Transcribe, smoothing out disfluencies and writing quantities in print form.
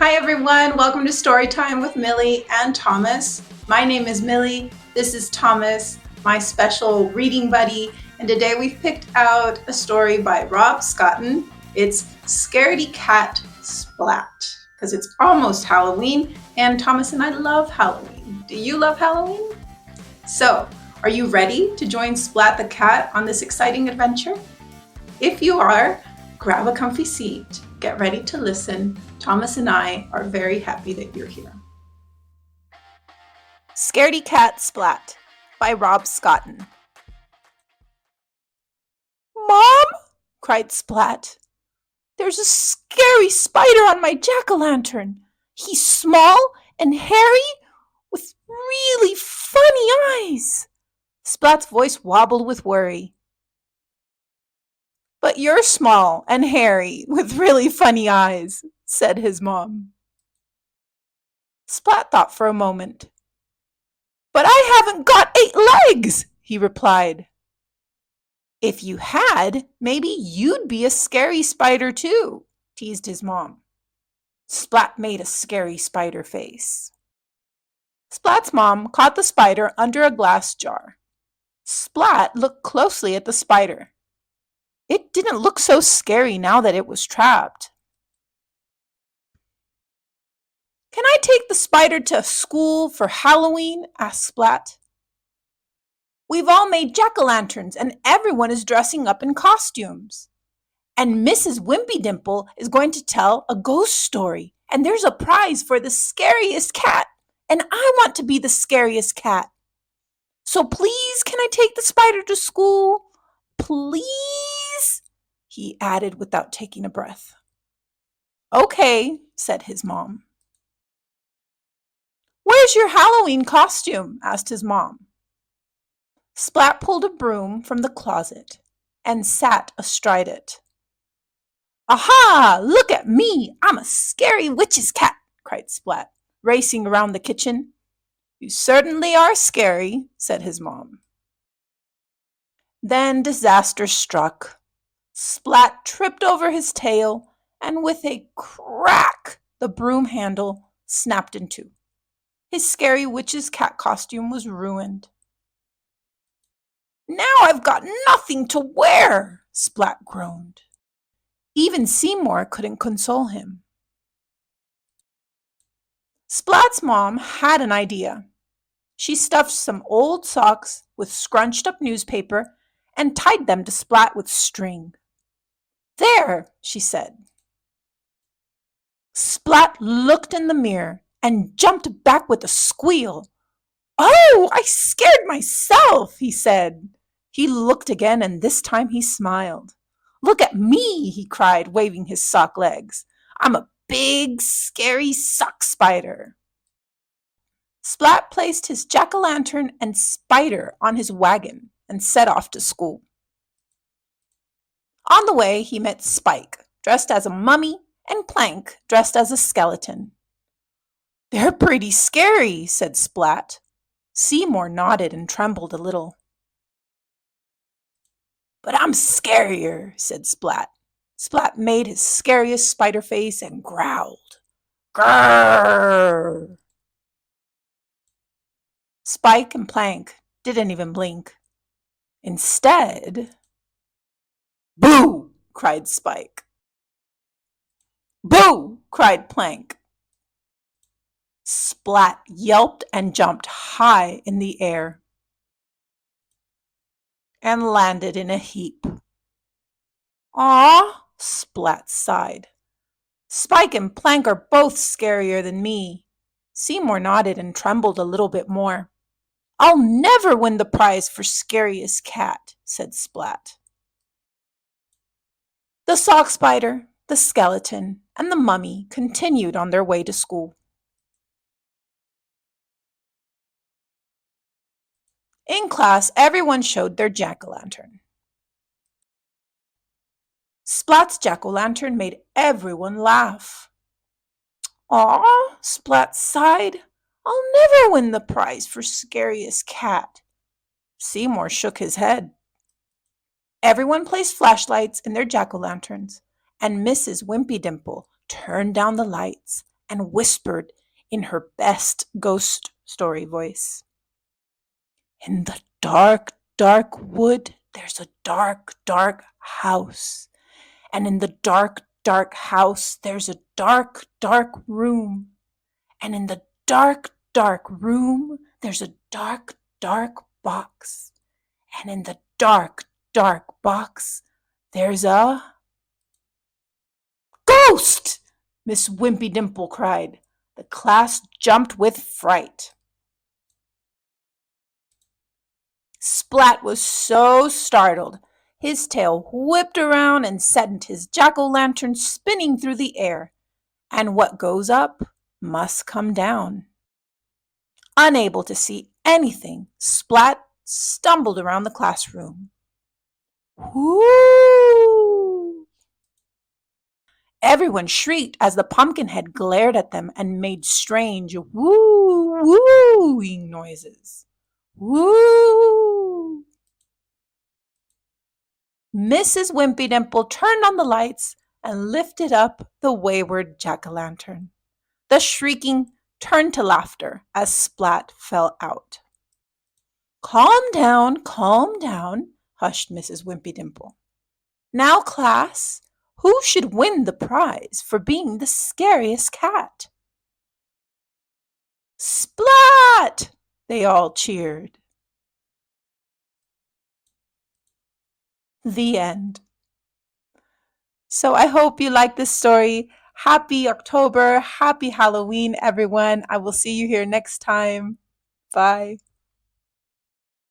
Hi everyone, welcome to Storytime with Mili and Thomas. My name is Mili, this is Thomas, my special reading buddy, and today we've picked out a story by Rob Scotton. It's Scaredy-Cat Splat, because it's almost Halloween, and Thomas and I love Halloween. Do you love Halloween? So, are you ready to join Splat the cat on this exciting adventure? If you are, grab a comfy seat, get ready to listen. Thomas and I are very happy that you're here. Scaredy-Cat Splat by Rob Scotton. "Mom!" cried Splat. "There's a scary spider on my jack-o'-lantern. He's small and hairy with really funny eyes." Splat's voice wobbled with worry. "But you're small and hairy with really funny eyes," said his mom. Splat thought for a moment. "But I haven't got 8 legs," he replied. "If you had, maybe you'd be a scary spider too," teased his mom. Splat made a scary spider face. Splat's mom caught the spider under a glass jar. Splat looked closely at the spider. It didn't look so scary now that it was trapped. "Can I take the spider to school for Halloween?" asked Splat. "We've all made jack-o'-lanterns and everyone is dressing up in costumes. And Mrs. Wimpy Dimple is going to tell a ghost story, and there's a prize for the scariest cat, and I want to be the scariest cat. So please, can I take the spider to school? Please?" he added without taking a breath. "Okay," said his mom. "Where's your Halloween costume?" asked his mom. Splat pulled a broom from the closet and sat astride it. "Aha! Look at me! I'm a scary witch's cat!" cried Splat, racing around the kitchen. "You certainly are scary," said his mom. Then disaster struck. Splat tripped over his tail, and with a crack, the broom handle snapped in two. His scary witch's cat costume was ruined. "Now I've got nothing to wear," Splat groaned. Even Seymour couldn't console him. Splat's mom had an idea. She stuffed some old socks with scrunched up newspaper and tied them to Splat with string. "There," she said. Splat looked in the mirror and jumped back with a squeal. "Oh, I scared myself," he said. He looked again, and this time he smiled. "Look at me," he cried, waving his sock legs. "I'm a big, scary sock spider." Splat placed his jack-o'-lantern and spider on his wagon and set off to school. On the way, he met Spike, dressed as a mummy, and Plank, dressed as a skeleton. "They're pretty scary," said Splat. Seymour nodded and trembled a little. "But I'm scarier," said Splat. Splat made his scariest spider face and growled. "Grrr!" Spike and Plank didn't even blink. Instead, "Boo!" cried Spike. "Boo!" cried Plank. Splat yelped and jumped high in the air and landed in a heap. "Aw," Splat sighed. "Spike and Plank are both scarier than me." Seymour nodded and trembled a little bit more. "I'll never win the prize for scariest cat," said Splat. The sock spider, the skeleton, and the mummy continued on their way to school. In class, everyone showed their jack-o'-lantern. Splat's jack-o'-lantern made everyone laugh. "Aw," Splat sighed. "I'll never win the prize for scariest cat." Seymour shook his head. Everyone placed flashlights in their jack-o'-lanterns, and Mrs. Wimpy Dimple turned down the lights and whispered in her best ghost story voice. In the dark, dark wood, there's a dark, dark house. And in the dark, dark house, there's a dark, dark room. And in the dark, dark room, there's a dark, dark box. And in the dark, dark box, there's a ghost! Miss Wimpy Dimple cried. The class jumped with fright. Splat was so startled. His tail whipped around and sent his jack-o'-lantern spinning through the air. And what goes up must come down. Unable to see anything, Splat stumbled around the classroom. Whoo! Everyone shrieked as the Pumpkinhead glared at them and made strange woo-wooing noises. Woo! Mrs. Wimpy Dimple turned on the lights and lifted up the wayward jack-o'-lantern. The shrieking turned to laughter as Splat fell out. Calm down, hushed Mrs. Wimpy Dimple. Now, class, who should win the prize for being the scariest cat? Splat! They all cheered. The end. So I hope you like this story. Happy October, happy Halloween, everyone. I will see you here next time. Bye.